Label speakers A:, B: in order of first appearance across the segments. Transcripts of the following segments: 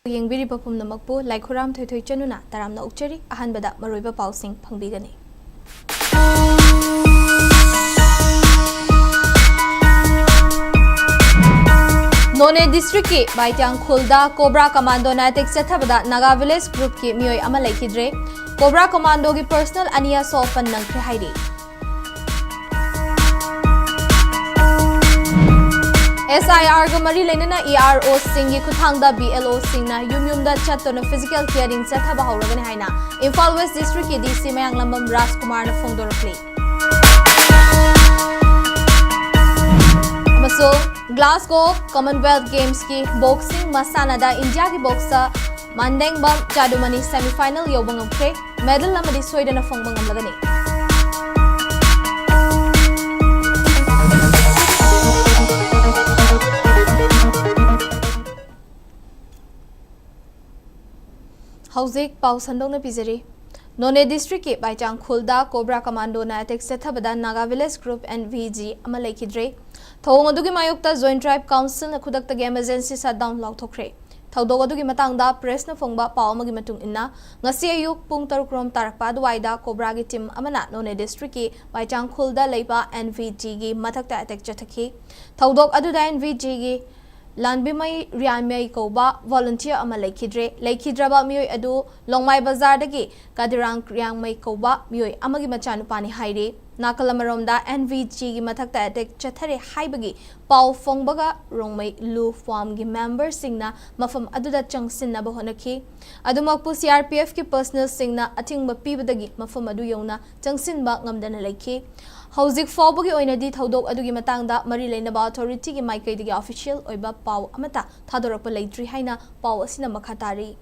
A: Yengbiriba Pumnamakpu, like Huram Toy Chanuna, Taramna Ucheri, Ahanbada, Mariba Pausing, Pangbigani. None District ki Baitiang Khulda Cobra Commando na Texatabada Naga Village Group ki Mioy Amalekidre Cobra Commando ki personal aniya sopan ng Krihaidi. SIR ga mari lena na ERO singi kuthangda BLO singna yumyumda chatto na physical clearing chathaba hawragani haina Imphal West District ki DC Mayang Lambam Rajkumar na phongdorapli. Amaso Glasgow Commonwealth Games ki boxing masanada India ki boxer Mandeng Bam Jadumani semi-final yobang amkre medal lamadi soida na phongbang amlagani. Hauzik Pau Sandong na Pizari. None District ki Baitiang Khulda Cobra Commando na attack sethabada Naga Village Group NVG Amalekidre. Thawong adugi mayokta Joint Tribe Council na kudakta emergency shutdown lauthokre. Thawdog adugi matangda press na phongba pau amagi matung inna ngasi ayuk pung 3 krom tarakpa aduwaida Cobra gi team amana None District ki Baitiang Khulda leiba NVG gi mathakta attack chathaki. Thawdog aduda NVG gi Lanbimai Riamai Koba volunteer ama Laikhidraba Mui Adu Longmai Bazar dagi Kadirang Riamai Koba Mui Amagi Machanupani Haide Nakalamaromda NVG gi mathakta attack chathare haibagi Pau Fongbaga Rongmai Lu Form gi member singna mafam aduda changsin na bahonaki Adumakpu CRPF ki personal singna atingba pibadagi mafam adu yona changsin ba ngamdana laikhi Hauzik Fawbagi oinadi Thawdok adugi matangda mari leinaba authority gi maikaidagi official oiba pau amata thadorakpa leitri haina pau asina makhatari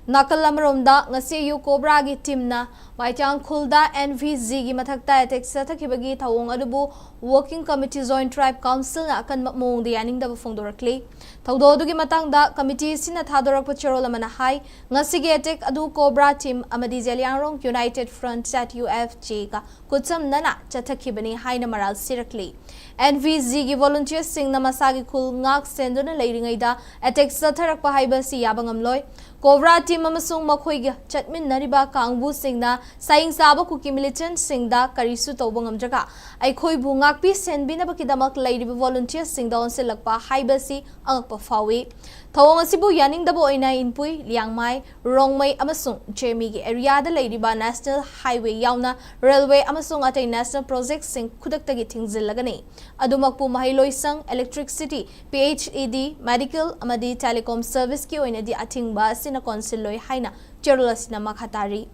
A: Nakalamromda ngasi yu Cobra gi team na Baitiang Khulda NVG gi mathakta attack sathakibagi thawong adubu working committee Joint Tribe Council na akan mong dianing da phongdorakli Thawdo adugi matangda committee sina thadorakpa charolamana hai ngasi gi attack adu Cobra team amadi Jeliangrong United Front Sat UFJ ka kutsam nana chathakibani haina maral sirakli NVG gi volunteers sing na masagi khul ngak senduna leiringaida attack satharakpa haibasi yabangamloi Cobra team amasung makhoiga chatmin nariba kangbu singna saing saba kuki militant singda karisu tobangam jaga aikhoi bu ngakpi senbina bakidamak leiriba volunteers singda onselakpa haibasi angakpa fawi thawong asibu yaning dabo oina inpui liangmai rongmai amasung jemi gi area da leiriba national highway yauna railway amasung atai national project sing khudaktagi thingzillagani adumakpu mahailoisang electricity PHED medical amadi telecom service ki oina di athingba sina council loi haina cherulasina makhatari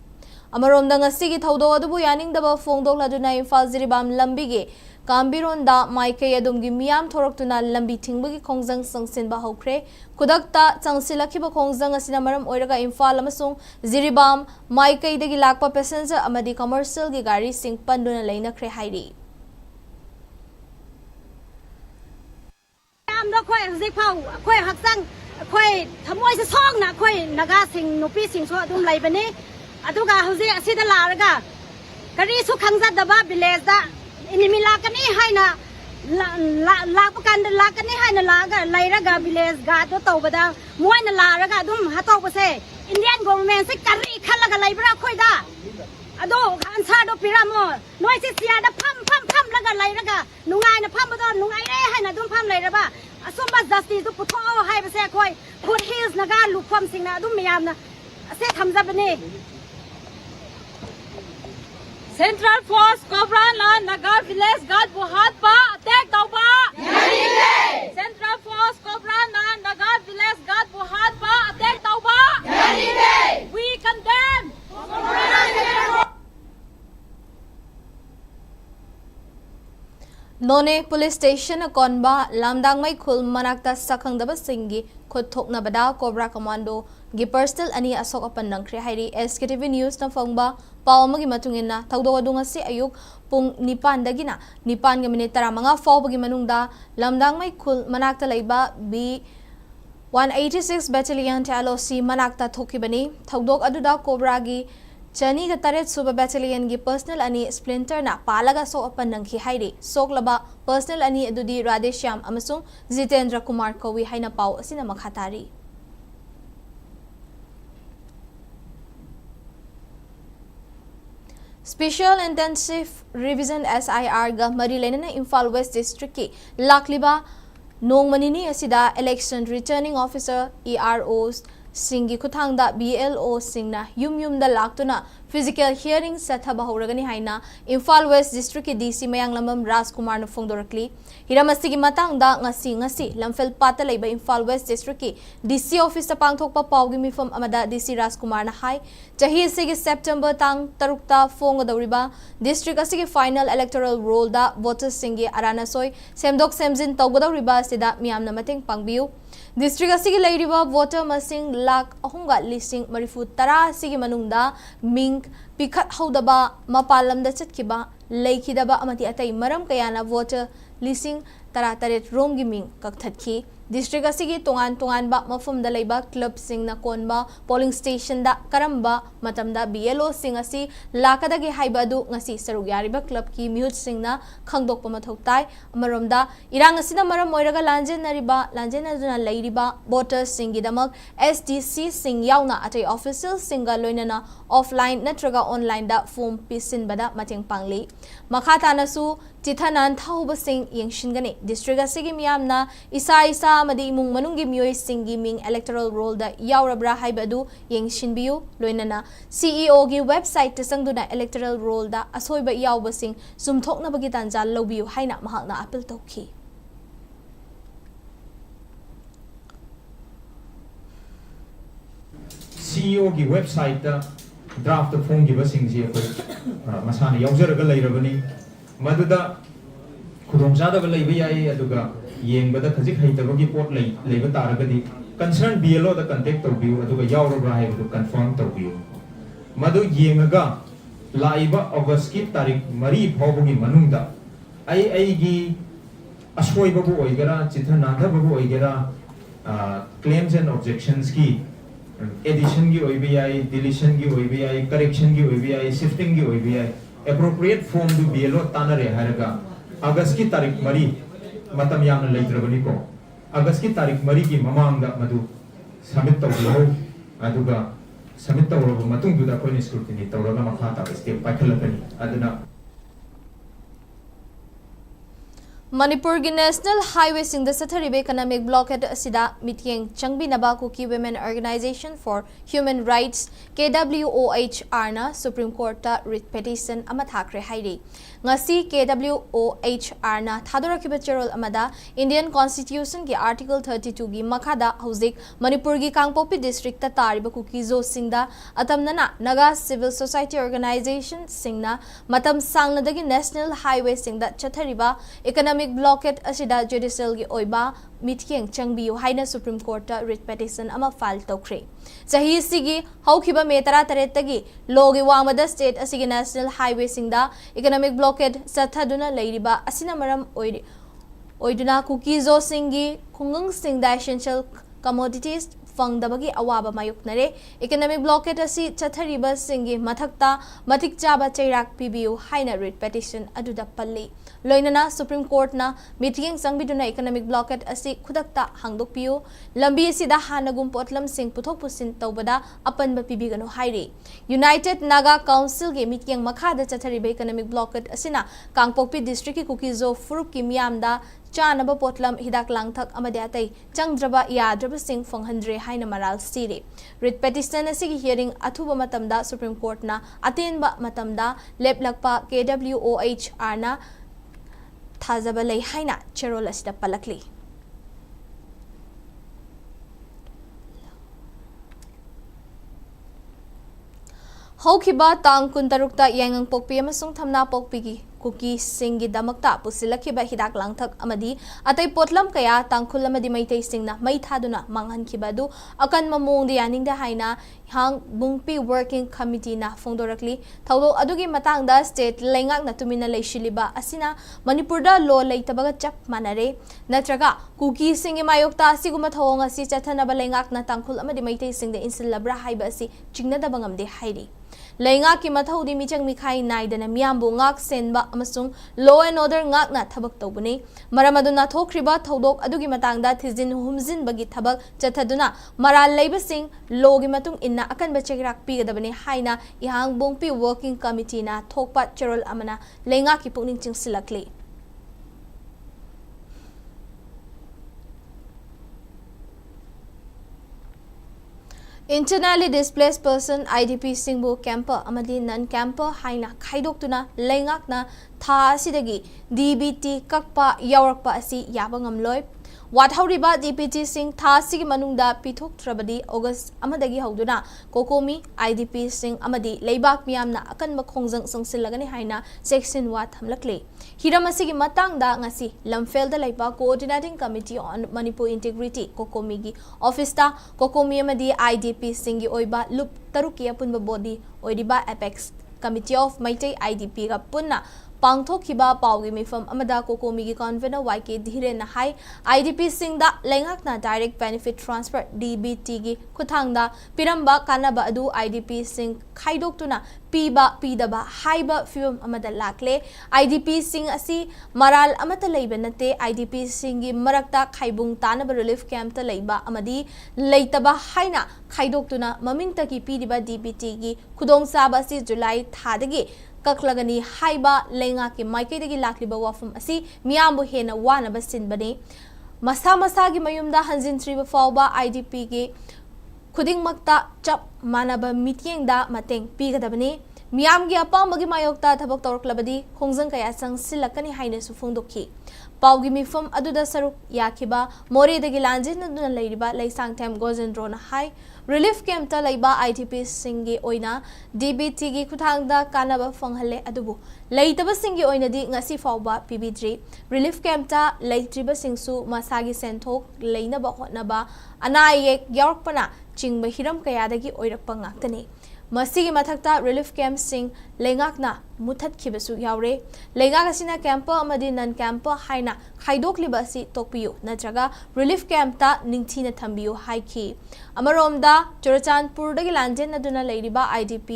A: Amaromda ngasi gi thawdo adubu yaning daba phongdok laduna Imphal Jiribam lambi gi Kambironda Maikai adumgi miyam thoroktuna lambi thingbagi khongjang sangsinba hokre kudakta changsilakiba khongjang asina maram oiraga Imphal amasung Jiribam Maikai dagi lakpa passenger amadi commercial gi gari sing panduna leinakre hairi
B: amda khoi hajik khoi haksang khoi thamoi se song na khoi naga sing nupi sing so adum laibani aduga hauji asida laraga kari su khangza daba village da inimi lakani haina lakpakan lakani haina laga lairaga village ga do tawbada moina laraga adum hatawbase Indian government se kari khalaga laibra khoi da ado answer do piramo noi se sia da pham laga lairaga nungai na pham do nungai re haina dum pham lairaba asomba justice do putho haibase khoi foot hills naga lupam singna adum miyamna ase thamjabane
C: Central Force Cobra na Naga Village Guard Buhat pa attack tauba Yarinde Central Force Cobra na Naga Village Guard Buhat pa attack tauba Yarinde We condemn
A: None Police Station Konba Lamdang Mai Khul Manakta Sakhangdaba Singi Khothokna Bada Cobra Commando gi personal ani asok apan nangkre hairi Sktv'S News na phongba pau amagi matungina thawdo adunga si ayuk pung 9 dagina 9 ga minute 15 fawbagi manungda Lamdang Mai Khul manakta leiba B 186 Battalion TLOC manakta thokibani thawdok aduda Cobra gi Chani ga taret suba battalion gi personal ani splinter na palaga so apan nangki hairi soklaba personal ani adudi Radeshyam amasung Jitendra Kumar Kawi haina pau asina makhatari Special Intensive Revision SIR ga mari lenana Imphal West District ki lakliba nongmanini asida election returning officer EROs singi kuthangda BLO singna yum da laktuna physical hearing sathaba horagani haina Imphal West District ki DC Mayanglamam Rajkumar na phongdorakli hiramasi gi matangda ngasi lamfel pata leiba Imphal West District ki DC office ta pangthokpa pawgi mifam amada DC Rajkumar na hai chahi sigi September tang tarukta phongdawriba district asigi final electoral roll da voters singi arana soi semdok semjin tawgadawriba sida miyamna mateng pangbiu district asigi leiriba voter masing lakh ahunga lising marifu tara asigi manungda ming pikhat haudaba mapalamda chatkiba leikidaba amati atai maram kayana voter lising tara taret rom gi ming kakthaki district asigi tongan ba mafum da leiba club sing na konba polling station da karamba matamda BLO sing asi lakada gi haibadu ngasi sarugyariba club ki mute sing na khangdokpa mathoktai amaromda irang asina maram moiraga lanjen aduna leiriba voters singi damak SDC sing yauna atai official singa loinana offline natraga online da form pisin bada mateng pangli makhata nasu tithanan thauba sing yengsingani district asigi miyamna isa amadi imung manunggi miyoi singi ming electoral roll da yaurabra haibadu yengshinbiu loinana CEO gi website tasangduna electoral roll da asoiba yauba sing sumthokna bagi tanja lobiu haina mahakna appeal tokhi
D: CEO की website draft फोंगी बसिंगजी मसाना यावजरगा लेरबनी मदुदा खुदोंजादब लेबे याई अदुगा येंबदा खजिक हैतबगी pot लेबे तारगदी concern BLO दा contact तौबियु अदुगा यावरबा हाइबदु confirm तौबियु मदु येंगगा Laiba अगस्त की तारीख मरी फावबगी मनुंगदा आई असोइबबु ओइगरा चिथनाधबबु ओइगरा claims and objections की addition की ओइबीआई डिलीशन की ओइबीआई करेक्शन की ओइबीआई शिफ्टिंग की ओइबीआई एप्रोप्रिएट फॉर्म दु BLO तानरे हारगा अगस्त की तारीख मरी मतम यामना लेद्रबनी को अगस्त की तारीख मरी की ममांगदा मधु सबमिट तौबियो अदुगा सबमिट तौरब मतुंग दुदा कोइन स्क्रूटिनी तौरगा मखा ता step पाखलकनी अदुना
A: Manipur gi National Highway sing the Satharibe economic blockade asida mityeng changbinaba Kuki Women Organization for Human Rights KWOHR na Supreme Court ta writ petition ama thakre hairi ngasi KWOHR na thadurakiba cherol amada Indian Constitution ki Article 32 gi makhada hauzik Manipur gi Kangpopi district ta tariba Kuki zo singda atamnana Naga Civil Society Organization singna matam sangnadagi National Highway singda chathariba economic blockade asida judicial gi oiba mityeng changbiu haina Supreme Court ta writ petition ama file tokre chahi sigi haukiba me tara taretagi logi wamada state asigi National Highway singda economic blockade sathaduna leiriba asina maram oiduna kukizo singi khungung singda essential commodities fangdabagi awaba mayuknare economic blockade asi chathariba singi mathakta matik chaba chairak pibiu haina writ petition aduda palli loinana Supreme Court na meeting sangbiduna economic blockade asi khudakta hangdokpiu lambi asida hanagum potlam sing puthok pusin tawbada apanba pibigano hairi United Naga Council ge meeting makhada chathariba economic blockade asina Kangpokpi district ki Kukizo Furup ki miyamda chanaba potlam hidak langthak amade atai changdraba yadraba sing fanghandre haina maral siri writ petition asigi hearing athuba matamda Supreme Court na atenba matamda leplakpa KWOHR na thazaba lei haina cherol asida palakli haukiba tang kuntarukta yangang pokpi amasung thamna pokpi Kuki singi damakta pusilakiba hidak langthak amadi atay potlam kaya tangkhul amadi maitay singna may thaduna manghan kibadu akan mamong diyaning da haina hang bungpi working committee na fongdorakli thawdo adugi matangda state lengak na tumina leishiliba asina Manipur da law leitabaga chap manare natraga Kuki singi mayokta asiguma thawong asi chathanaba lengak na tangkhul amadi maitay singda insilabra haiba asi chingna dabangamde hairi Lainga ki mathodi michang mikhai naidana miyambu ngak senba amasung law and order ngak na thabak tawbuni maramaduna thokriba thodok adugi matangda thizin humzin bagi thabak chathaduna maral leibasing logi matung inna akan bachegrak pigadabani haina ihang bongpi working committee na thokpa cherol amana lainga ki pukning chingsilakli Internally displaced person IDP singbu camper amadi non camper haina khaidok laingak na tha asidagi DBT kakpa yaurakpa asi yaba ngamloi Wathoriba DPT sing tha sigi manungda pithok trabadi August amadagi hauduna kokomi IDP sing amadi leibak miyamna akan makhongjang sangsilagani haina section wa thamlakle Hiram asigi matangda ngasi lamfelda leiba coordinating committee on Manipur integrity kokomi gi office ta kokomi amadi IDP singi oiba loop taruki apunba body oidiba apex committee of Maitai IDP ga punna Pangthokhiba paugi mifam amada kokomi gi convener YK Dhire na hai IDP singda lengak na direct benefit transfer DBT gi kuthangda piramba kanaba adu IDP sing khaidok tuna piba pidaba haiba film amada lakle IDP sing asi maral amata leiba nate IDP sing gi marakta khaibung tanaba relief camp ta leiba amadi leitaba haina khaidok tuna mamingta ki pidiba DBT gi khudong saba si July thadagi Kaklagani haiba lenga ki maikidagi lakliba wafum asi miyambu hena wana basin bani masa gi mayumda hanjin triba fawba IDP gi khuding makta chap manaba mityengda mateng pigadabani miyam gi apambagi mayokta thabak tawraklabadi khongjang kaya sang silakani haine su phongdokhi paugi mifam aduda saruk yakiba more dagi lanjin aduna leiriba leisang time gozendro na hai relief camp ta leiba IDP singi oina DBT gi kuthangda kanaba phanghalle adubu leitaba singi oina di ngasi fawba PB3 relief camp ta leitriba singsu masagi senthok leinaba hotnaba anayek yaurpana chingba hiram kayadagi oirakpa ngaktani Masigi mathakta relief camp sing lengakna muthat khibasu yaure lengak asina camp amadi non camp haina khaidokliba si tokpiyu natraga relief camp ta ningthina thambiyu haiki amaromda Churachandpur dagi lanjen aduna leiriba IDP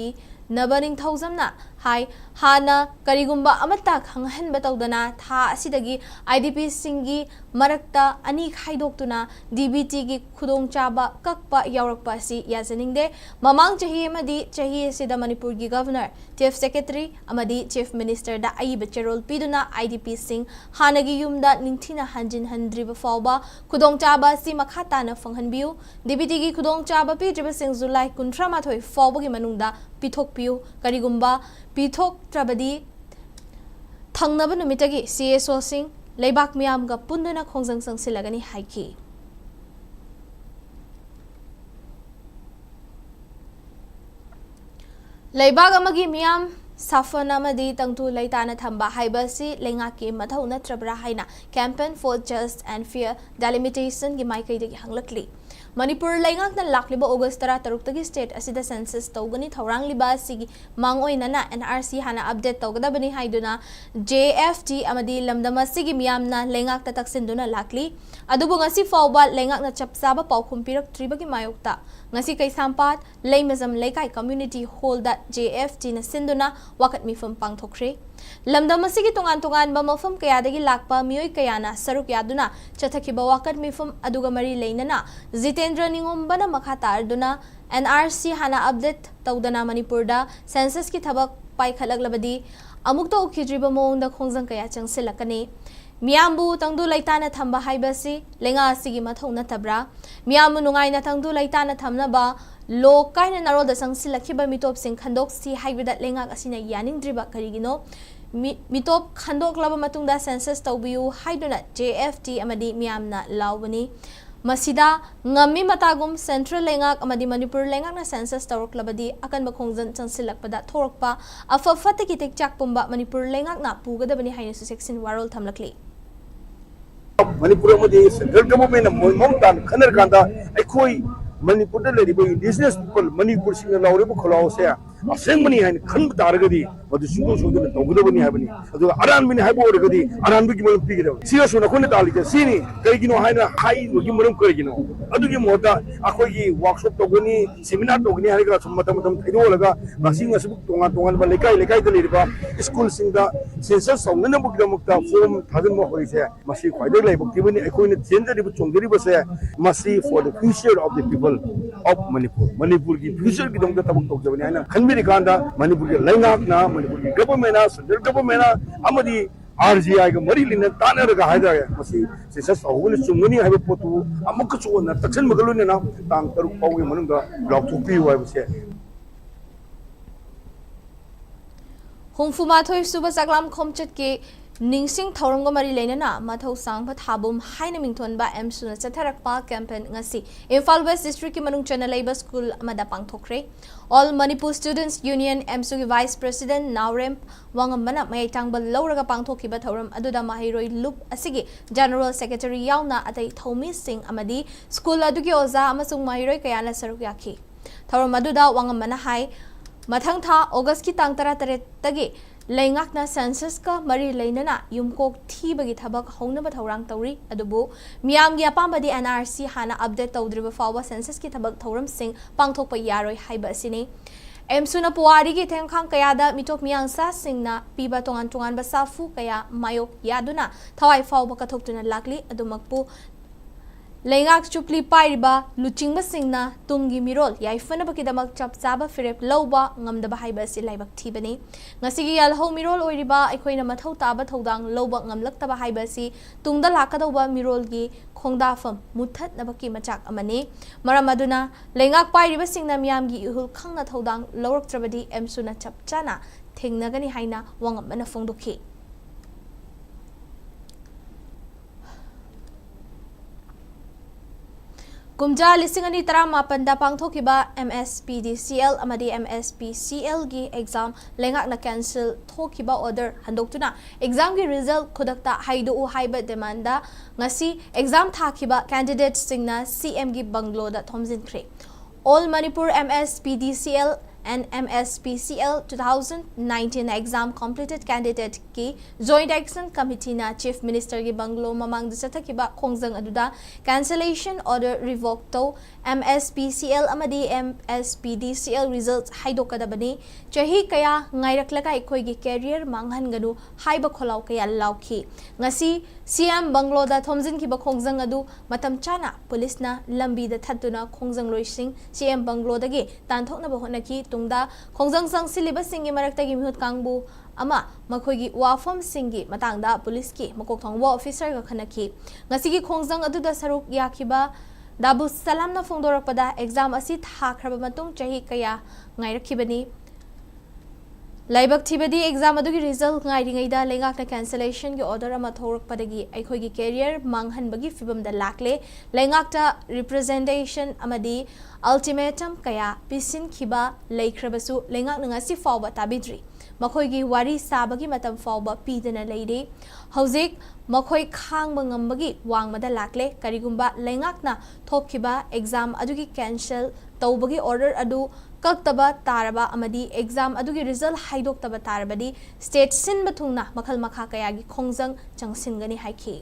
A: nabaning thousandna hai hana karigumba amata khanghan batawdana tha asidagi IDP singi marakta ani khaidoktuna DBT gi khudong chaba kakpa yaurakpa si yajaningde mamang chahi amadi chahi sida Manipur gi governor chief secretary amadi chief minister da ai bacherol piduna IDP sing hanagi yumda ningthina hanjin handriba fawba khudong chaba si makhata na phanghanbiu DBT gi khudong chaba pidriba sing July 13 fawba gi manungda pithokpiu karigumba Pithok Trabadi Thangnaba numitagi CSO sing leibak miyam ga punduna khongjang sangsilagani haiki leibak amagi miyam Safana amadi tangtu leitana thamba haibasi lengaki mathau natrabra haina campaign for just and fair delimitation gi maikai dagi hanglakli Manipur laingak na lakliba August 13 state asida census tawgani thawrang liba sigi mangoi nana NRC hana update tawgadabani haiduna JFT amadi lamdama sigi miyamna laingak ta taksinduna lakli adubu ngasi fawba laingak na chapsaba paukhum pirak tribagi mayokta ngasi kaisampat leimazam leikai community hall da JFT na sinduna wakat mifam pangthokre lamdam asigi tongan ba mafam kayadagi lakpa miyoy kayana saruk yaduna chathakiba wakat mifam aduga mari leinana Jitendra Ningomba na makhatar duna NRC hana update tawdana Manipur da census ki thabak pai khalaglabadi amukta ukhidriba moongda khongjang kaya changsilakani Miyambu tangdu laitana thamba haibasi lenga asigi mathau tabra miyamu nungai na tangdu laitana thamna ba lo kaina naroda sangsilakhiba mitop sing khandok si haibida lenga asina yaningdriba karigino mitop khandok laba matungda census tawbiu haiduna JFT amadi miyamna lawbani Masida ngami matagum Central Lengak amadi Manipur Lengak na census tawraklabadi akan makhongjan changsilakpada thorokpa afafate kitek chakpumba Manipur Lengak na pugadabani haina su section warol thamlakli
E: Manipur amadi central government na momtan khanar kanda aikhoi Manipur da leribo indigenous people Manipur sing lawre bu kholao se असेंबनी है खन तारगदी मधु सुंदर सुंदर तौगदबनी है बनी अदुगा अरानबिनी है बोरगदी अरानबिगी मरम पिगिदब सिगसु नखोन तालिके सिनी करिगिनो हाइना हाइबगी मरम करिगिनो अदुगी मोता अखोगी वर्कशॉप तौगनी सेमिनार तौगनी हाइगा मतम मतम थैदोलगा मसिंग असबु तोंगा तोंगा बा लेकाई लेकाई द लेरिबा स्कूल सिंगा सेंसस सौनना बुगदमुक्ता फॉर्म थाजन होइसे मसी ख्वाइदे लाइबक्तिबनी अखोइना जेंदरिबु चोंगरिबसे मसी for the future of the people of Manipur Manipur की फ्यूचर की दमक तबक तौजबनी हाइना खनबिरि कांदा मणिपुर के लैंगाकना मणिपुर की गवर्नमेंट सेंट्रल गवर्नमेंट अमदी RGI का मरी लिन तानरगा हाइदरे मसी सेंसस अहुन चुंगनी हाइब पोतु अमुक चुना तक्सन मगलुने ना तांग तरुक पाउगे मनुंगा लॉकथोपी वाइबसे
A: हुंफुमाथोय सुबह सकलाम खोमचत के निंगसिंग थौरंग मरी लेना मथौ सांग थाबुम हाइना मिंथोनबा एमसुना चथरकपा campaign ngasi Imphal West District की मनुंग चना लेबा स्कूल अमदा पांगथोखरे All Manipur Students Union MSU की Vice President Naurem Wangamana maytangba lawraga पांगथोखिबा थौरम अदुदा माहिरोई लुप असिगी General Secretary यावना अतै थौमी सिंह अमदी स्कूल अदुगी ओजा अमसुंग माहिरोई कयाना सरुक याखि थौरम अदुदा वांगमना हाई मथंग था अगस्त की तांग 13 तगी लेंगाकना सेंसस का मरी लेना युमकोक थीबगी थबक हौनब थौरांग तौरी अदुबु मियामगी अपामबदी NRC हाना अपडेट तौद्रिबा फावा सेंसस की थबक थौरम सिंह पांगथोकपा यारोय हाइबा असिनी एमसुना पुवारी की थेंखांग कयादा मिटोक मियांगसा सिंगना पीबा तोंगान तोंगान बसाफु कया मायोक यादुना थवाई फावबा कथोक्तुना लाकली अदुमकपु लेंगाक चुपली पाइरिबा लुचिंगबा सिंगना Tungi मिरोल याइफनबकीदमक चपचाबा फिरेप लौबा ngamdaba haiba si laibak thibani ngasigi yalho mirol oiriba aikoina mathau taba thodang lौबा ngamlaktaba haiba si tungda lakadauba mirol gi khongdafam muthat nabaki machak amani maramaduna lengak pairiba singna miyam gi ihul khangna thodang lawraktrabadi emsuna chapchana thengnagani haina wangamana phongdokhi कुमजा लिसिंगनी तरा मापंदा पांगथोकिबा MSPDCL अमदी MSPCL की exam लेंगाकना cancel थोकिबा order हंदोक्तुना एग्जाम की रिजल्ट खुदकता हाइदो हाइबा डिमांडा ngasi एग्जाम थाकिबा कैंडिडेट सिंगना CM की बंगलोदा थोमजिनख्रे All Manipur MSPDCL and MSPCL 2019 exam completed candidate की Joint Action Committee na Chief Minister की बंगलो ममांग दिसता की बा खोंगजंग अदुदा cancellation order revoke तो MSPCL अमदी MSPDCL results हाइदोकदबनी चही कया ngairaklaka इखोई की career मांगहनगनु हाइबा खोलाव कया लाउखी ngasi CM बंगलो दा थोमजिन की बा खोंगजंग अदु मतम चाना पुलिस ना लंबी दा थद्दुना खोंगजंग लोइसिंग CM बंगलो दगी तानथोकना बहोनकी तुंगदा खोंगजंग संगसिलिबा सिंगी मरक्तगी मिहुत कांगबु अमा मखोगी वाफम सिंगी मतंगदा पुलिस की मकोक थोंगबो ऑफिसर गा खनकी ngasi खोंगजंग अदुदा सरुक याखिबा दाबु सलामना फोंदोरकपदा एग्जाम असि थाख्रबा मतुंग चही कया ngairखिबनी लाइबक थिबदी एग्जाम अदुगी रिजल्ट ngairingaida लेंगाकना कैंसिलेशन की ऑर्डर अमा थोरकपदगी अखोगी कैरियर मांगहनबगी फिबम दा लाकले लेंगाकता रिप्रेजेंटेशन अमदी अल्टीमेटम कया पिसिन खिबा लेख्रबसु लेंगाक ngasi फावबा ताबिद्री मखोगी वारी साबगी मतम फावबा पीदना लेरे हौजिक मखोई खांगबा ngambagi वांगमदा लाकले करिगुंबा लेंगाकना थोखिबा एग्जाम अदुगी कैंसिल तौबगी ऑर्डर अदु कक्तबा तारबा अमदी एग्जाम अदुगी रिजल्ट हाइदोक्तबा तारबदी स्टेट सिनबा थुंगना मखल मखा कयागी खोंगजंग चंगसिनगनी हाइखि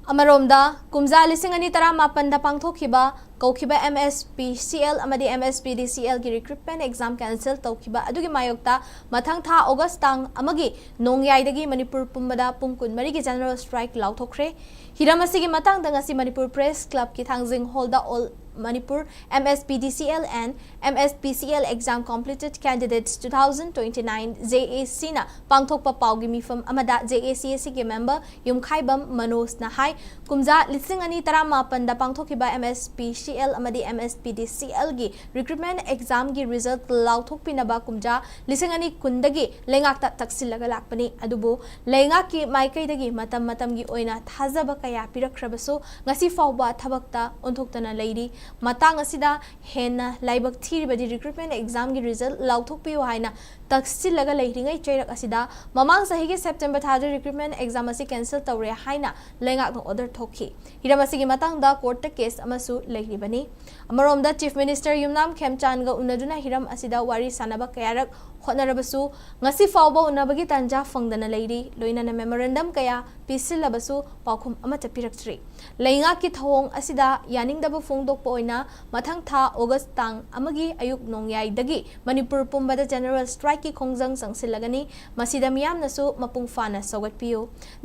A: अमरोमदा कुमजा लिसिंगनी तरा मापंदा पांगथोखिबा कौखिबा MSPCL अमदी MSPDCL की रिक्रूटमेंट एग्जाम कैंसिल तौखिबा अदुगी मायोक्ता मथंग था अगस्त तांग अमगी नोंगयाइदगी मणिपुर पुंबदा पुंग कुनमरी की जनरल स्ट्राइक लाउथोखरे हिरामसिगी मतंग दंगसी मणिपुर प्रेस क्लब की थांगजिंग हॉल दा all Manipur MSPDCL and MSPCL exam completed candidates 2029 JAC na pangthokpa paugi mifam amada JACAC ke member yumkhaibam Manoj na hai kumja lising ani tara mapan da pangthokiba MSPCL amadi MSPDCL gi recruitment exam gi result lauthok pinaba kumja lising ani kundagi lengakta taksilaga lakpani adubu lengak ki maikai dagi matam gi oina thazaba kaya pirakrabaso ngasi fawba thabakta onthokta na leiri matang asida henna laibak thiribadi recruitment exam gi result lauthokpiu haina taksilaga leiringai cheirak asida mamang sahi gi September thada recruitment exam asi cancel tawre haina lengak no order thokhi hiram asigi matang da court ta case amasu leiribani amarom da chief minister yumnam khemchan ga unaduna hiram asida wari sanaba kayarak hotnarabasu ngasi fawba unabagi tanja fangdana leiri loina na memorandum kaya pisilabasu paukhum amata pirakthri leinga ki thawong asida yaningdaba phongdokpa oina mathang tha August tang amagi ayuk nongyai dagi Manipur pumbada general strike ki khongjang sangsilagani masida miyamnasu mapung fana sogatpiu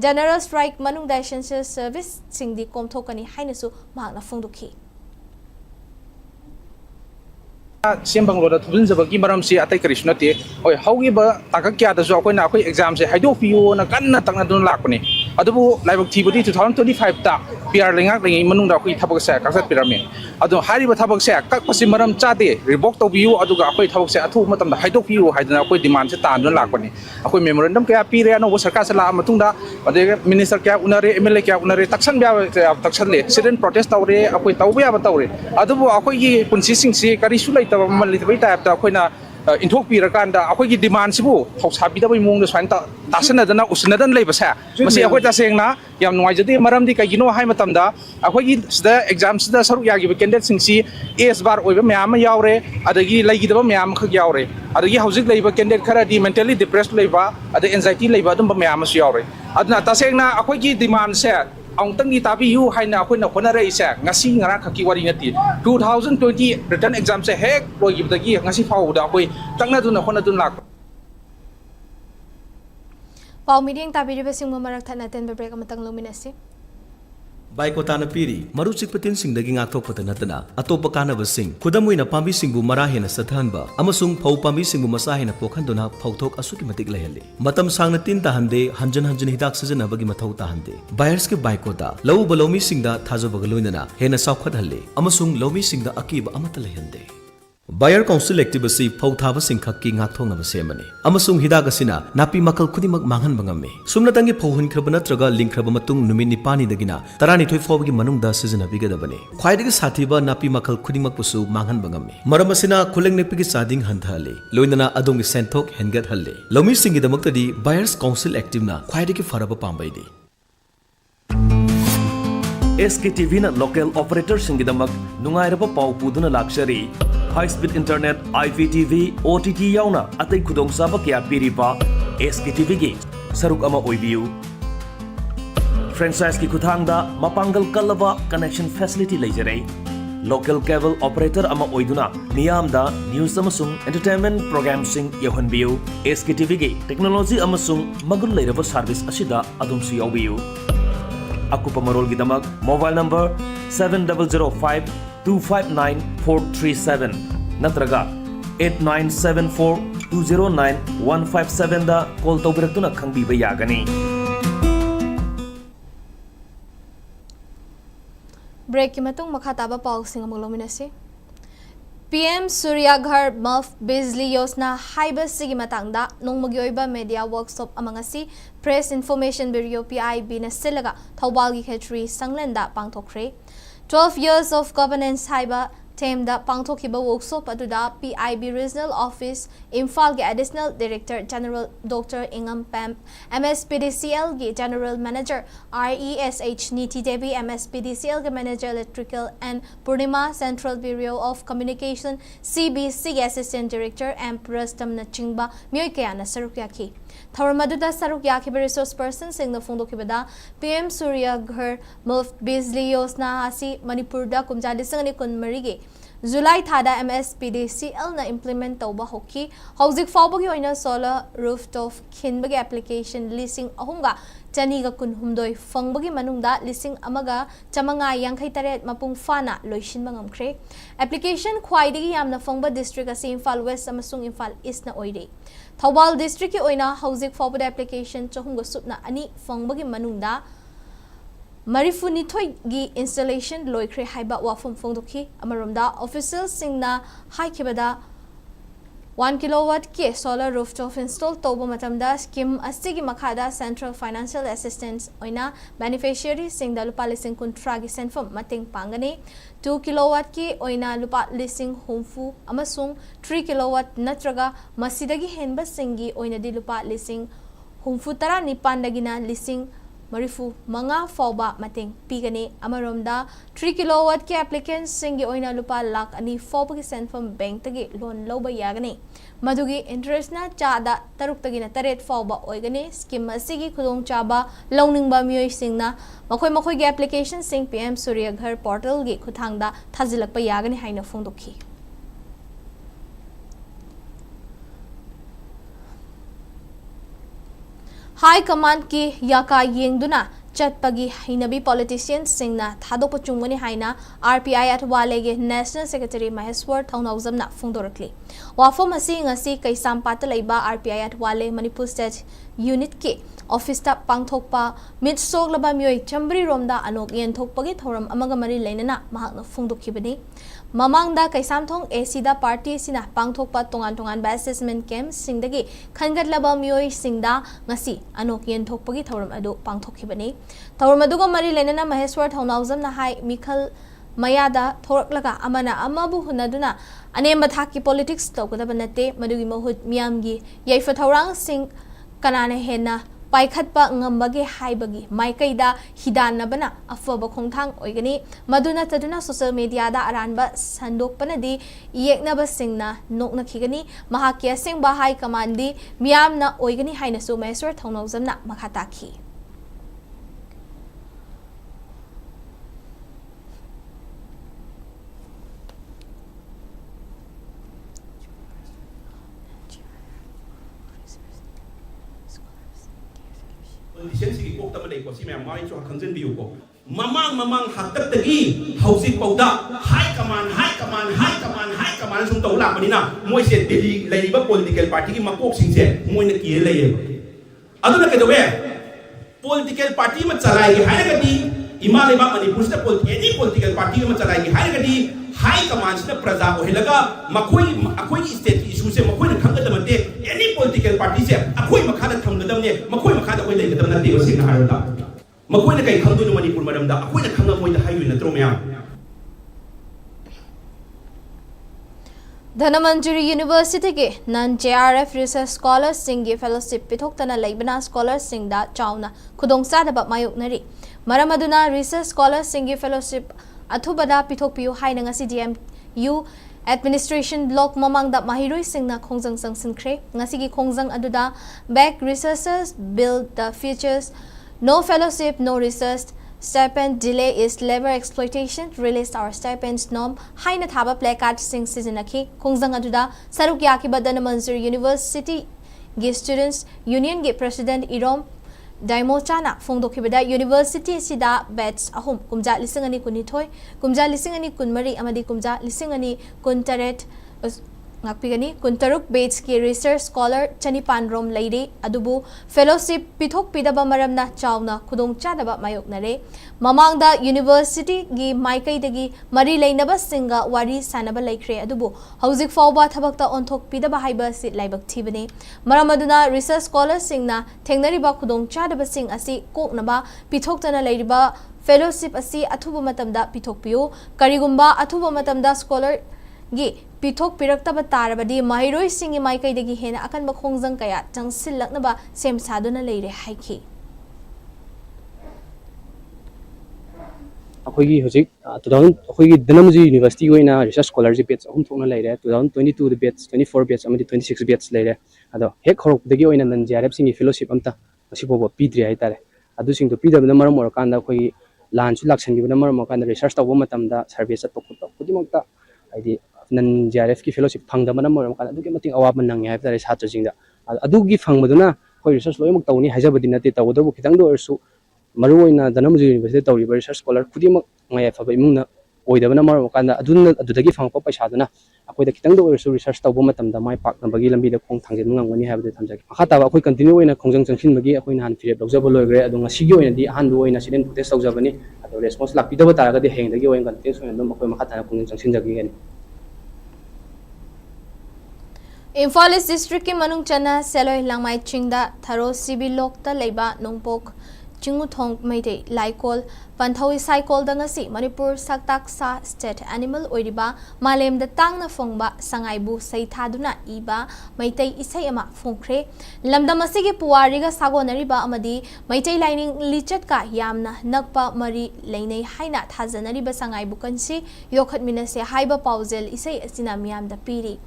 A: general strike manungda essential service singdi komthokani hainasu mahakna phongdokhi
F: Sembang loda thubin zabagi maram si atai krishna te oi haugi ba takak kya da jo na akoi exam se haido piu na kanna takna dun lakpani adubu laibak thibudi 2025 ta PR lengak lengi manung da akoi thabak se kaksat pirame adu hari ba thabak se kak pasi maram cha de revoke to biu aduga akoi thabak se athu matam da haido piu haidana akoi demand se tan dun lakpani akoi memorandum kya pi re no sarkar se la matung da ade minister kya unare MLA kya unare taksan bya taksan le student protest tawre akoi tawba ba tawre adubu akoi gi punsi sing si kari sulai ta man li bai ta ta akoi na inthok pi ra kan da akoi gi demand sibu thok sabi da bai mong da swan ta tasana da na usna dan lei ba sa masi akoi ta seng na yam nuai jati maram di kai gino hai matam da akoi gi sida exam sida saru ya gi candidate sing si AS bar oi ba myam yaure adagi lai gi da myam khak yaure adagi housing lei ba candidate khara di mentally depressed lei ba ada anxiety lei ba dum ba myam su yaure adna ta seng na akoi gi demand se ang tangi tabi yu hai na akoi na khona re isa ngasi ngara khaki wari nati 2020 written exam se hek loi gi dagi ngasi fau da akoi tangna dun na khona dun lak
A: pau meeting tabi besing mamarak thana ten break amatang luminasi
G: Baikotana piri maru chikpatin singdagi ngathokpata natana atopa kanabasing khudamoina pambi singbu mara hena sathanba amasung phau pambi singbu masa hena pokhandona phauthok asuki matik lehale matam sangna tin tahande hanjan hidak sijanabagi mathau tahande buyers ke baikota lau balomi singda thajobaga loinana hena saukhat halle amasung lomi singda akiba amata lehande Buyer Council activity Pauthaba Singkaki Ngathong of Semani. Amasung Hidagasina, Napi Makal Kudimak Mangan Bangame. Sumnatangi Pohun Krabanatraga Link Krabamatung Numini Pani Dagina, Tarani Toyfogi Manunda season of Bigadabane. Quite Satiba Napi Makal Kudimak Pusu Mangan Bangame. Maramasina Kuleng Nepiki Sading Hantale, Loinana Adongi Santok Hengat Halle. Lomi Singi the Muktadi, Buyers Council Activena, Quite Faraba Pambaidi.
H: SKTV na local operator singidamak nungairaba pau puduna luxury high speed internet IPTV OTT yauna atai khudong saba kya piriba SKTV gi saruk ama oibiu franchise ki kuthangda mapangal kalaba connection facility leijare local cable operator ama oiduna niyamda news amasung entertainment program sing yohanbiu SKTV gi technology amasung magul leiraba service asida adumsi yawiu Akupa Marol Gidamak, mobile number 7005-259-437, Natraga 8974-209-157 da call tawbiratuna khangbiba yagani.
A: Break ki matung makhataba paul sing amulminasi. PM Suryaghar Muff Bizli Yosna Haiba Sigi Matangda Nongmagyoiba Media Workshop Amangasi Press Information Bureau PIB na Silaga Thaubalgi Khetri Sanglenda Pangthokre 12 years of governance Haiba Temda Pangthokiba Workshop Aduda PIB Regional Office Imphal ge Additional Director General Dr. Ingam Pam MSPDCL ge General Manager RESH Niti Devi MSPDCL ge Manager Electrical and Purnima Central Bureau of Communication CBC ge Assistant Director and Prastam Nachingba Myoikaya na Sarukyaki Thawramaduda Sarukyaki Resource Person sing the Fundokibada PM Suryaghar Muff Bizli Yosna Asi Manipur da Kumja Disangani Kun Marige July thada MSPDCL na implement tawba hoki hauzik fawbagi oina solar rooftop khinbagi application leasing ahunga chaniga kunhumdoi fangbagi manungda leasing amaga chamanga yangkhai taret mapung fana loishin mangamkhre application khwaidagi yamna fangba district asi Imphal West amasung Imphal East na oire Thawbal district ki oina hauzik fawbada application chahunga supna ani fangbagi manungda Marifuni Thoi gi installation loikre haiba wafum fongdoki amaromda officials singna haikibada 1 kilowatt ki solar rooftop install toba matamda scheme asigi makhada central financial assistance oina beneficiary singda lupa lising kuntra gi senfam mating pangani 2 kilowatt ki oina lupa lising humfu amasung 3 kilowatt natraga masidagi henba singi oina di lupa lising humfu tara nipandagina lising Marifu Manga Fauba Mating Pigani Amaromda 3 kilowatt ki applicants singi oina lupa lakh ani fauba ki send from bank tagi loan loba yagani madugi interest na chada taruk tagi na taret fauba oigani scheme asigi khudong chaba loaning ba mioi singna makhoi gi application sing PM Surya Ghar portal gi khuthangda thazilak pa yagani haina phongdokhi High Command ki yaka yengduna chatpagi hinabi politicians singna thadok pachungani haina RPI at walege National Secretary Maheswar Thaunawzamna phongdorakli wafom asi ngasi kaisam patalaiba RPI at wale Manipur State Unit ki office ta pangthokpa mid soglaba mioi chambri romda anok yen thokpagi thoram amaga mari leinana mahakna phongdokhibani Mamangda kaisam thong AC da party sina pangthokpa tongan assessment camp singdagi khangatlaba mioi singda ngasi anok yen thokpagi thoram adu pangthokhibani thoram aduga mari lenana Maheswar Thaunawzam na hai Mikhal Mayada thoraklaga amana amabu hunaduna anemba thaki politics tokadaba nate madugi mahut miyamgi yaifa thorang sing kanane hena paikhatpa ngambage haibagi maikaida hidanabana afaba khongthang oigani maduna taduna social media da aranba sandokpanadi yeknaba singna nokna khigani mahakya singba high commandi miyamna oigani haina su Maheswar Thaunawzamna makhatakhi
I: Lisensi ko tama dai ko si ma'am mai cho khangjen biu ko mamang hakat tagi housing pauda high command sung tawla manina moi se delhi leiba political party ki makok sing se moi na ki lei aduna ke dowe political party ma chalai gi haina gadi imale ba Manipur se any political party ma chalai gi haina gadi high command se praja ko helaga akoi state issue se makoi na khangga mate any political party se akoi makha da thamgadam ne makoi makha da koi lei gadam na te se na harda makoi na kai khangdu no Manipur madam da akoi na khangga moi da hayu na tro mya
A: Dhanamanjuri University ke non JRF research scholars singi fellowship pithoktana laibana scholars singda chauna khudong sadaba mayoknari maramaduna research scholars singi fellowship athubada pithokpiu haina ngasi DMU administration block mamangda mahiroi singna khongjang sangsinkhre ngasi gi khongjang aduda back researchers build the futures no fellowship no research stipend delay is labor exploitation released our stipends norm haina thaba placard sing seasonaki khongjang aduda saruk yakiba Dhanamanjuri University gi students union gi president Irom Daimochana Fongdokhibada University sida batch ahum kumja lisingani kunithoi kumja lisingani kunmari amadi kumja lisingani kuntaret ngakpigani kuntaruk batch ki research scholar chanipan rom leide adubu fellowship pithok pidaba maramna chawna khudong chadaba mayoknare mamangda university gi maikai dagi mari leinaba singa wari sanaba laikre adubu hauzik fawba thabakta onthok pidaba haiba si laibak thibani maramaduna research scholar singna thengnariba khudong chadaba sing asi koknaba pithoktana leiriba fellowship asi athuba matamda pithokpiu karigumba athuba matamda scholar gi pithok piraktaba tarabadi mahiroi singi maikai dagi hena akan ba khongjang kaya changsilaknaba sem saduna leire haiki
J: akhoi hojik 2000 akhoi Dhanamanjuri University oina research scholarship batch ahum thokna leire 2022 the batch 24 batch amadi 26 batch leire ado hek khorok dagi oina nan JRF singi fellowship amta asibobo pidri ai tare adu sing to pidabna maram orakanda akhoi lanchu laksangibna maram orakanda research tawba matamda survey chatokko kudimakta aidi nan JRF ki fellowship phangdamana maram kan adugi mating awaban nang hai tare satra jingda adugi phangmaduna khoi research loimak tawni haijabadi nate tawdobu khitang do ersu maruoina Dhanamanjuri University tawriba research scholar kudimak ngai afa imungna oidabana maram kan adudagi phangpa paisa duna akoida khitang do ersu research tawba matamda mai paknabagi lambi da khong thangjin ngangani haibade thamjagi akhata akhoi continue oina khongjang changsin bagi akhoi nan firep lawjaba loigre adunga sigi oina di ahandu oina student protest tawjabani ado response lakpidaba taragadi hengdagi oina context oina dum akhoi makhata khongjang changsin jagi gani
A: Imphal East District ki manung chana seloi langmai chingda tharo sibi lokta leiba nongpok Chinguthong Meite Laikol Panthawi Cycle Dangasi Manipur Saktak Sa State Animal Oiriba Malem the Tangna Fongba Sangaibu Saithaduna Iba Meite Isayama Fongkre Lamdamasigi Puariga Sagonariba Amadi Meite Lining Lichatka Yamna Nakpa Mari Lane Haina Tazanariba Sangaibu Kansi Yokat Minase Haiba Pauzel Isay Asina Miam the Piri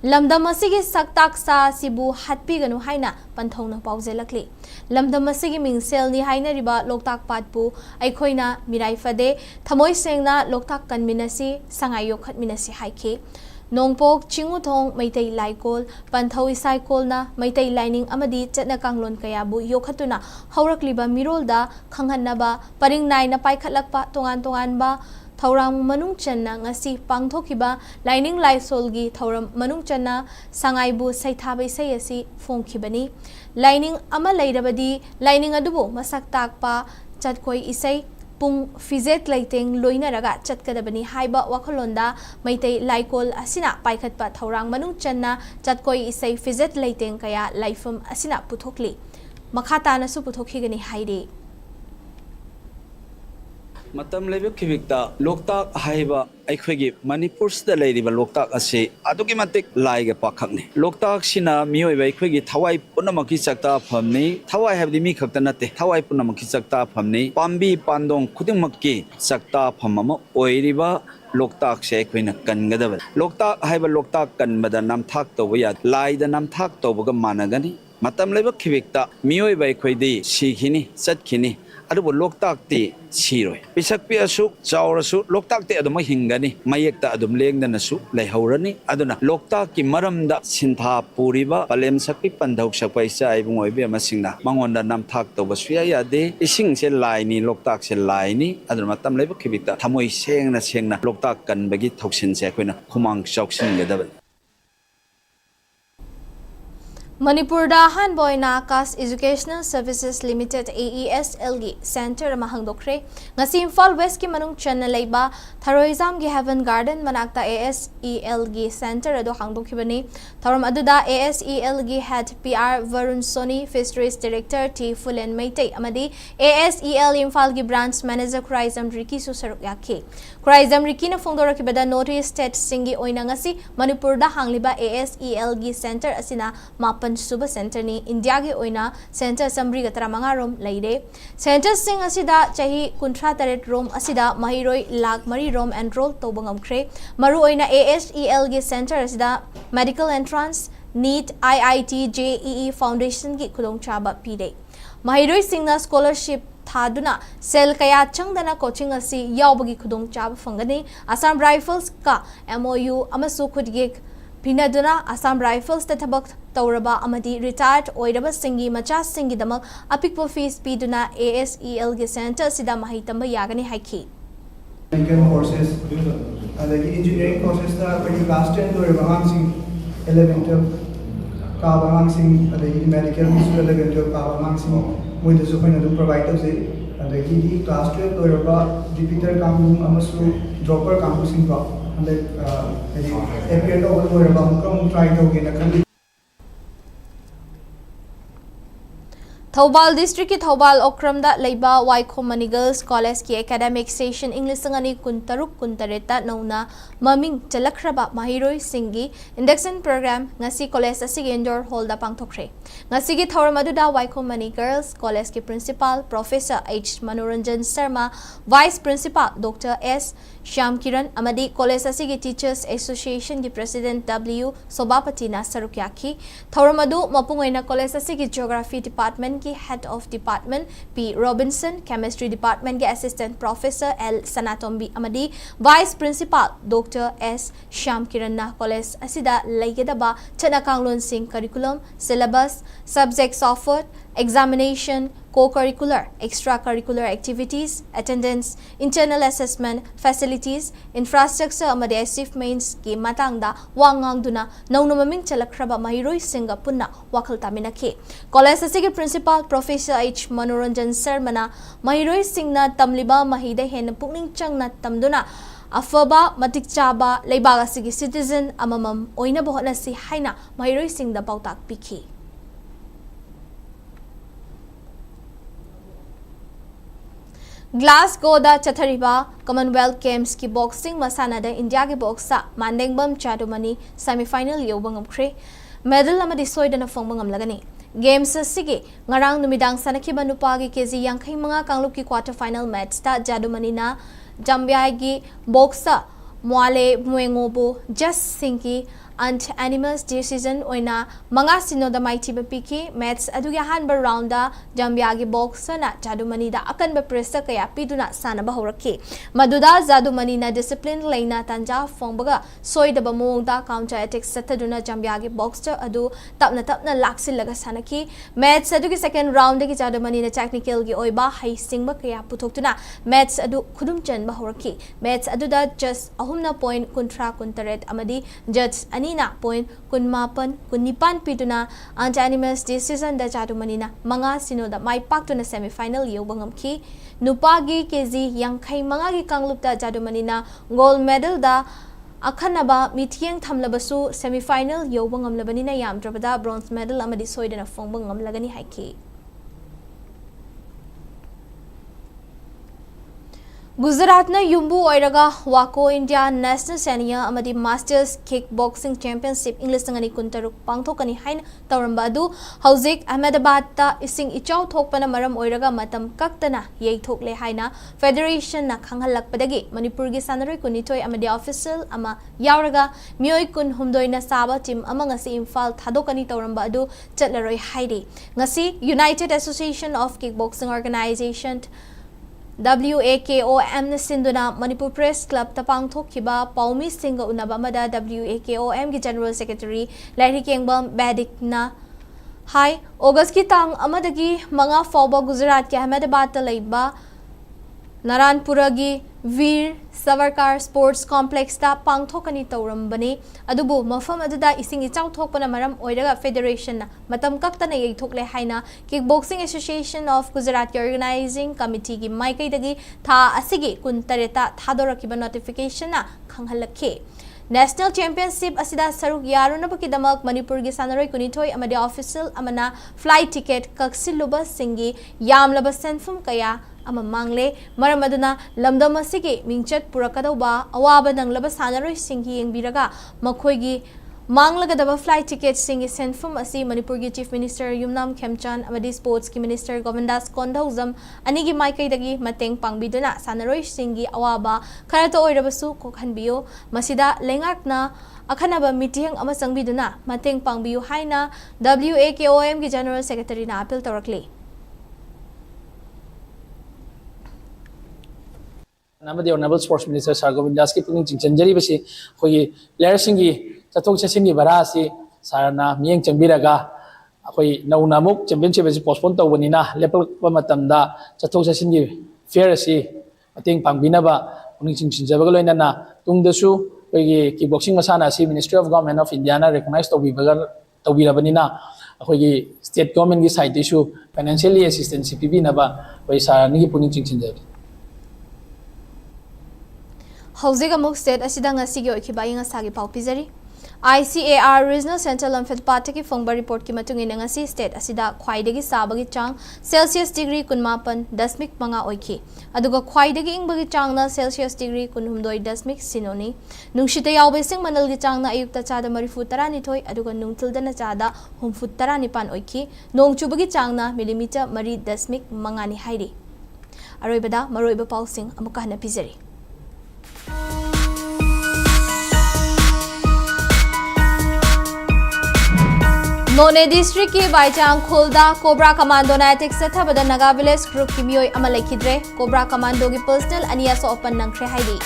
A: Lamdamasigi Saktak Sa Sibu Hatpiganu Haina Panthona Pauzelakli Lamdamasigi Mingsel ni Haina Riba Loktak Patpu Aikoina Mirai Fade Thamoi Sengna Loktak Kanminasi Sangayo Khatminasi Haike Nongpok Chinguthong Meitei Laikol Panthawi Cycle na Meitei Lining Amadi Chetna Kanglon Kayabu Yokhatuna Haurakliba Mirolda Khanghanaba Paringnai na Paikhatlakpa Tongan ba Thauram Manung Channa ngasi pangthokiba Lining Laisolgi Thauram Manung Channa Sangaibu Saithabai Sayasi Fongkibani Lining ama lairabadi Lining adubo masak takpa chatkoi isay pung fizet laiteng loinaraga chatkadabani haiba wakhalonda Meitei Laikol asina paikhatpa Thaurang Manung Channa chatkoi isay fizet laiteng kaya laifam asina puthokli makhata na su puthokigani haide
K: Matam level kibikta loktak haiba aikhogi Manipur sta leiriba loktak ase aduki matik laiga pakhakni loktak sina mioi bai aikhogi thawai punamaki chakta phamni thawai habdi mi khakta nate thawai punamaki chakta phamni pambi pandong khudingmakki chakta phamama oiriba loktak se aikhoina kangadaba loktak haiba loktak kanbada namthak toba ya laida namthak tobaga managani matam level kibikta mioi bai aikhoidi sikhini chatkini adubo loktak ti siroi pisak pi asu chaurasu loktak te aduma hingani mayekta adum lengdana su leihorani aduna loktak ki maramda sintha puriba palem sakpi pandhauk sakpai sai bungoi be masingna mangonda namthak toba suya yade ising se laini loktak se laini aduna matam leba khibita thamoi sengna loktak kan bagi thoksin se koina khumang chauksin gedaba
A: Manipur da Hanboy Nakas Educational Services Limited AESLG Center mahangdokre ngasi Imphal West ki manung channa leiba Tharoizam gi Heaven Garden manakta ASELG Center ado hangdokhibani tharom aduda ASELG Head PR Varun Soni Fisheries Director T Fulen Meitei amadi ASEL Imphal gi Branch Manager Khuraizam Riki su saruk yakhe Khuraizam Riki na phongdora ki beda North State singi oina ngasi Manipur da hangliba ASELG Center asina mapan Suba Center ni India ge oina Center Samri gatara mangarom leide Center sing asida chahi kuntra taret rom asida mahiroi lag mari rom enroll tobangam kre maru oina ASEL ge Center asida medical entrance NEET IIT JEE Foundation gi khudong chaba pide mahiroi singna scholarship thaduna sel kaya changdana coaching asi yawbagi khudong chaba fangani Assam Rifles ka MOU amasu khudgik Pinaduna Assam Rifles the Tabak Tauraba Amadi retired Oiraba Singi Macha Singi Damak Apikpo fees Piduna ASEL Center Sida Mahitamba Yagani Haiki.
L: Medical courses, engineering courses very last 10 to Bahang 11 to Kabahang Sing, medical 11 to Kabahang Sing with the Supernatural providers. The class 12 to repeater Kamu Amasu dropper Kamu Sing.
A: Thobal District ki Thobal Okramda Leiba Waikhomani Girls College ki academic session English ngani kuntaruk kuntareta nauna maming chalakhraba mahiroi singi induction program ngasi college asig indoor hall da pangthokre ngasi gi thormaduda Waikhomani Girls College ki principal Professor H Manoranjan Sharma Vice Principal Dr S Shyam Kiran amadi college asigi Teachers Association ki President W Sobapati na sarukyaki thormadu mapungoina college asigi Geography Department ki Head of Department P Robinson Chemistry Department ki Assistant Professor L Sanatombi amadi Vice Principal Dr S Shyam Kiran na college asida laigedaba chanakanglon sing curriculum syllabus subjects offered examination co-curricular extracurricular activities attendance internal assessment facilities infrastructure amadi achievements ki matangda wangangduna naunamaming chalakhraba mahiroi singa punna wakhal taminakhe college asigi principal Professor H Manoranjan Sharma mahiroi singna tamliba mahida hen pukning changna tamduna afaba matik chaba leibaga sigi citizen amamam oina bohna si haina mahiroi sing da pautak pikhi Glasgow da chathariba Commonwealth Games ki boxing masana da India ki boxa Mandengbam Chadumani semi-final yobang amkre medal amadi soidana fongbang amlagani Games asigi ngarang numidang sanakhiba nupagi kg 50 kanglup ki quarter final match ta Jadumani na Jambia gi boxa Mwale Mwengobu Just Sinki and animals decision oina manga sino da mighty bapiki match adugi hanba round da Jambia gi boxer na Jadumani da akan ba pressure kaya piduna sana ba horaki maduda Jadumani na discipline leina tanja fongbaga soida ba mong da counter attack sataduna Jambia gi boxer adu tapna laksil laga sanaki match adugi second round gi Jadumani na technical gi oiba hai singba kaya putoktuna match adu khudum chen ba horaki match adu da just ahumna point kontra kontaret amadi judge Anina point kunmapan kunipan pituna anti animals decision da Jadumani na manga sino da mai paktuna semi final yobangam ki nupagi kg 50 manga gi kanglup da Jadumani na gold medal da akhanaba mithieng thamlabasu semi final yobangam labani na yamdrabada bronze medal amadi soidana fongbangam lagani haiki Gujarat na yumbu oiraga Wako India National Senior amadi Masters Kickboxing Championship English ngani kuntaruk pangthokani hain tawramba adu hauzik Ahmedabad ta ising ichaw thokpana maram oiraga matam kaktana yeithokle haina Federation na khanghalakpadagi Manipur gi sanaroi kunithoi amadi official ama yauraga mioi kun humdoi na saba team ama ngasi Imphal thadokani tawramba adu chatlaroi haidi ngasi United Association of Kickboxing Organization WAKOM na sinduna Manipur Press Club tapang thokiba Paumi Singha unaba mada WAKOM ki General Secretary Larry Kengbam Badik na Hai August ki tang amadagi manga fawba Gujarat ki Ahmedabad ta leiba Naranpura gi Veer Savarkar Sports Complex ta pangthokani tawrambani adubu mafam aduda ising ichaw thokpana maram oiraga Federation na matam kaktana yeithokle haina Kickboxing Association of Gujarat ki Organizing Committee gi maikai dagi tha asigi kuntareta thadorakiba notification na khanghalakhe National Championship asida saruk yarunabaki damak Manipur gi sanaroi kunithoi amadi official amana flight ticket kaksilluba singi yamlaba senfum kaya ama mangle maramaduna lamdam asigi mingchat purakadauba awaba nanglaba sanaroi singi yengbiraga makhoigi manglagadaba flight ticket singi senfum asi Manipur gi Chief Minister Yumnam Khemchan amadi Sports ki Minister Govindas Kondauzam anigi maikai dagi mateng pangbiduna sanaroi singi awaba kharato oirabasu kokhanbiyo masida lengakna akhanaba meeting ama sangbiduna mateng pangbiyo haina WAKOM ki General Secretary na appeal tawrakli
M: Namadi Honorable Sports Minister Sir Govindas ki puning chingchanjari basi khoi player singi chathok chasin gi bara si sarana mieng changbiraga akhoi naunamuk championship asi postpone tawbanina lepal matamda chathok chasin gi fair asi mateng pangbinaba puning chingchanjabaga loinana tungdasu khoi kickboxing masana asi Ministry of Government of India na recognize tawbirabanina akhoi state government gi side issue financially assistance pibinaba khoi sarani gi puning chingchanjabi
A: Hauzik amuk state asida ngasi gi oikhiba inga sagi pau pizari ICAR Regional Central Lamfet Party ki phongba report ki matung ina ngasi state asida khwaidagi sabagi chang Celsius degree kunmapan dasmik manga oikhi aduga khwaidagi ingbagi chang na Celsius degree kunhumdoi dasmik sinoni nungshita yawbe sing manal gi chang na ayukta chada marifu tarani thoi aduga nungthilda na chada humfu tarani pan oikhi nongchubagi chang na millimeter mari dasmik mangani hairi aroibada maroiba pausing amuka hana pizari None district ki Baichang Khulda Cobra Commando na attack sathabada Naga Village group ki mioi ama laikhidre Cobra Commando ki personal aniya so open nangkhre haidi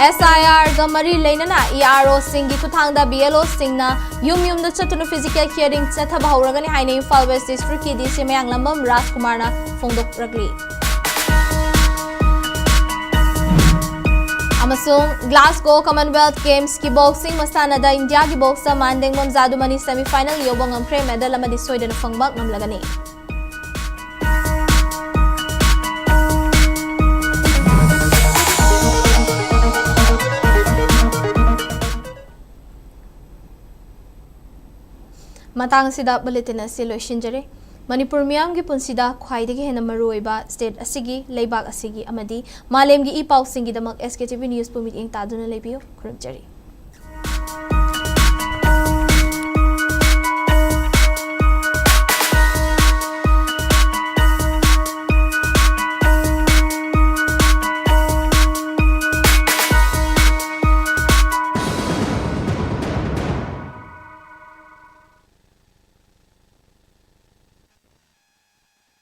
A: SIR gamari leinana ERO singi kuthangda BLO singna yum da chatunu physical hearing chathaba hauragani haine Imphal West district ki DC Mayang Lambam Rajkumar na phongdok ragli Amasung Glasgow Commonwealth Games ki boxing masana da India ki boxer Mandengbam Jadumani semi final yobong amkre medal amadi soidana fangbak namlagani matang sida bulletin asi loishinjare Manipur miyam gi punsida khwaidagi hena maruiba state asigi leibak asigi amadi malemgi ipau singi damak SKTV news pumit ing taduna lebiyo khurumjari